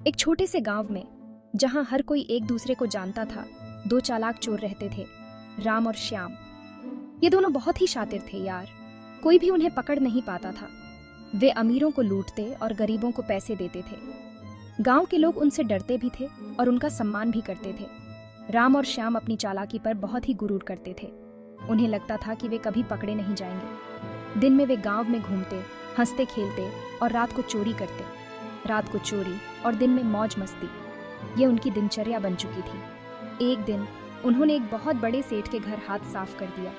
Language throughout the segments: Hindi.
एक छोटे से गांव में, जहां हर कोई एक दूसरे को जानता था, दो चालाक चोर रहते थे, राम और श्याम। ये दोनों बहुत ही शातिर थे यार। कोई भी उन्हें पकड़ नहीं पाता था। वे अमीरों को लूटते और गरीबों को पैसे देते थे। गांव के लोग उनसे डरते भी थे और उनका सम्मान भी करते थे। राम और श्याम अपनी चालाकी पर बहुत ही गुरूर करते थे। उन्हें लगता था कि वे कभी पकड़े नहीं जाएंगे। दिन में वे गांव में घूमते, हंसते खेलते और रात को चोरी करते। रात को चोरी और दिन में मौज मस्ती, ये उनकी दिनचर्या बन चुकी थी। एक दिन उन्होंने एक बहुत बड़े सेठ के घर हाथ साफ कर दिया।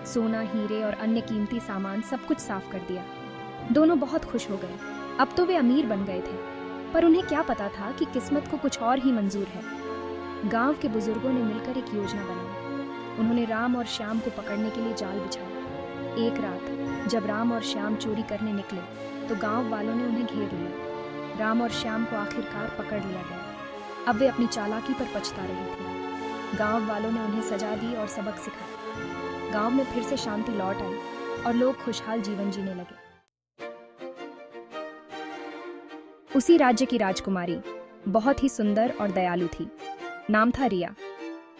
सोना, हीरे और अन्य कीमती सामान सब कुछ साफ कर दिया। दोनों बहुत खुश हो गए। अब तो वे अमीर बन गए थे, पर उन्हें क्या पता था कि किस्मत को कुछ और ही मंजूर है। गांव के बुजुर्गों ने मिलकर एक योजना बनाई। उन्होंने राम और श्याम को पकड़ने के लिए जाल बिछाया। एक रात जब राम और श्याम चोरी करने निकले तो गांव वालों ने उन्हें घेर लिया। राम और श्याम को आखिरकार पकड़ लिया गया। अब वे अपनी चालाकी पर पछता रहे थे। गांव वालों ने उन्हें सजा दी और सबक सिखाया। गांव में फिर से शांति लौट आई और लोग खुशहाल जीवन जीने लगे। उसी राज्य की राजकुमारी बहुत ही सुंदर और दयालु थी। नाम था रिया।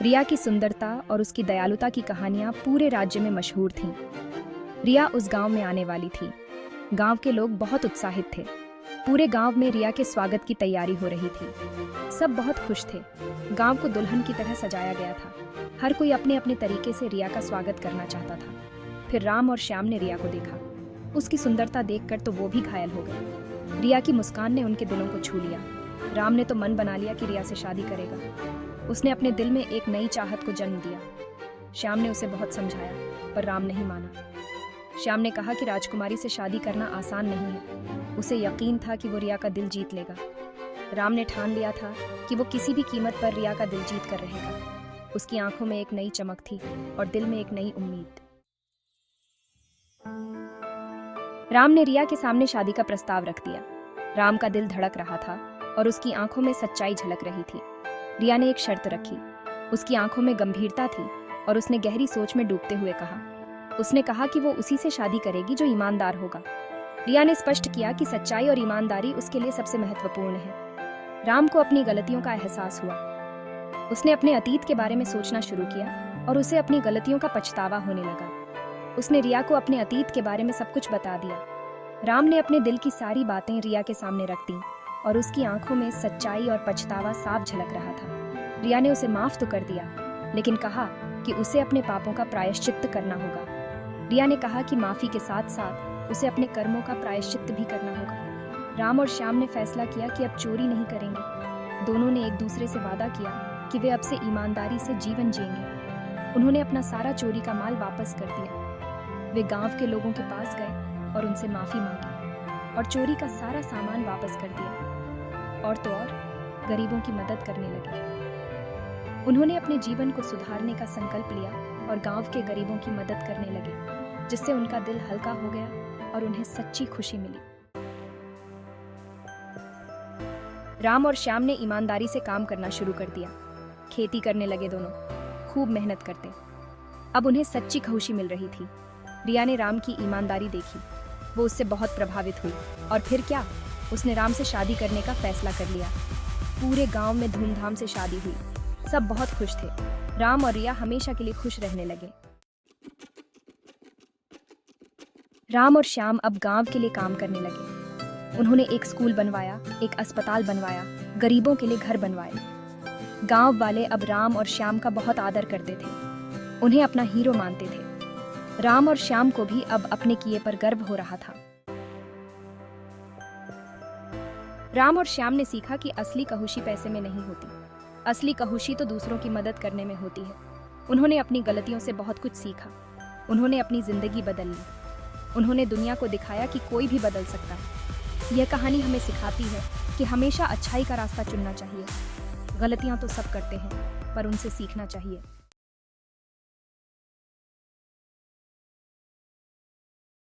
रिया की सुंदरता और उसकी दयालुता की कहानियां पूरे राज्य में मशहूर थीं। रिया उस गांव में आने वाली थी। गांव के लोग बहुत उत्साहित थे। पूरे गांव में रिया के स्वागत की तैयारी हो रही थी। सब बहुत खुश थे। गांव को दुल्हन की तरह सजाया गया था। हर कोई अपने अपने तरीके से रिया का स्वागत करना चाहता था। फिर राम और श्याम ने रिया को देखा। उसकी सुंदरता देखकर तो वो भी घायल हो गए। रिया की मुस्कान ने उनके दिलों को छू लिया। राम ने तो मन बना लिया कि रिया से शादी करेगा। उसने अपने दिल में एक नई चाहत को जन्म दिया। श्याम ने उसे बहुत समझाया, पर राम नहीं माना। श्याम ने कहा कि राजकुमारी से शादी करना आसान नहीं है। उसे यकीन था कि वो रिया का दिल जीत लेगा। राम ने ठान लिया था कि वो किसी भी कीमत पर रिया का दिल जीत कर रहेगा। उसकी आंखों में एक नई चमक थी और दिल में एक नई उम्मीद। राम ने रिया के सामने शादी का प्रस्ताव रख दिया। राम का दिल धड़क रहा था और उसकी आंखों में सच्चाई झलक रही थी। रिया ने एक शर्त रखी। उसकी आंखों में गंभीरता थी और उसने गहरी सोच में डूबते हुए कहा। उसने कहा कि वो उसी से शादी करेगी जो ईमानदार होगा। रिया ने स्पष्ट किया कि सच्चाई और ईमानदारी उसके लिए सबसे महत्वपूर्ण है। राम को अपनी गलतियों का एहसास हुआ। उसने अपने अतीत के बारे में सोचना शुरू किया और उसे अपनी गलतियों का पछतावा होने लगा। उसने रिया को अपने अतीत के बारे में सब कुछ बता दिया। राम ने अपने दिल की सारी बातें रिया के सामने रख दी और उसकी आंखों में सच्चाई और पछतावा साफ झलक रहा था। रिया ने उसे माफ तो कर दिया, लेकिन कहा कि उसे अपने पापों का प्रायश्चित्त करना होगा। रिया ने कहा कि माफी के साथ साथ उसे अपने कर्मों का प्रायश्चित्त भी करना होगा। राम और श्याम ने फैसला किया कि अब चोरी नहीं करेंगे। दोनों ने एक दूसरे से वादा किया कि वे अब से ईमानदारी से जीवन जिएंगे। उन्होंने अपना सारा चोरी का माल वापस कर दिया। वे गांव के लोगों के पास गए और उनसे माफी मांगी और चोरी का सारा सामान वापस कर दिया। और तो और, गरीबों की मदद करने लगे। उन्होंने अपने जीवन को सुधारने का संकल्प लिया और गांव के गरीबों की मदद करने लगे, जिससे उनका दिल हल्का हो गया और उन्हें सच्ची खुशी मिली। राम और श्याम ने ईमानदारी से काम करना शुरू कर दिया। खेती करने लगे दोनों, खूब मेहनत करते। अब उन्हें सच्ची खुशी मिल रही थी। रिया ने राम की ईमानदारी देखी। वो उससे बहुत प्रभावित हुई और फिर क्या, उसने राम से शादी करने का फैसला कर लिया। पूरे गांव में धूमधाम से शादी हुई। सब बहुत खुश थे। राम और रिया हमेशा के लिए खुश रहने लगे। राम और श्याम अब गांव के लिए काम करने लगे। उन्होंने एक स्कूल बनवाया, एक अस्पताल बनवाया, गरीबों के लिए घर बनवाए। गांव वाले अब राम और श्याम का बहुत आदर करते थे। उन्हें अपना हीरो मानते थे। राम और श्याम को भी अब अपने किए पर गर्व हो रहा था। राम और श्याम ने सीखा कि असली खुशी पैसे में नहीं होती। असली खुशी तो दूसरों की मदद करने में होती है। उन्होंने अपनी गलतियों से बहुत कुछ सीखा। उन्होंने अपनी जिंदगी बदल ली। उन्होंने दुनिया को दिखाया कि कोई भी बदल सकता है। यह कहानी हमें सिखाती है कि हमेशा अच्छाई का रास्ता चुनना चाहिए। गलतियां तो सब करते हैं, पर उनसे सीखना चाहिए।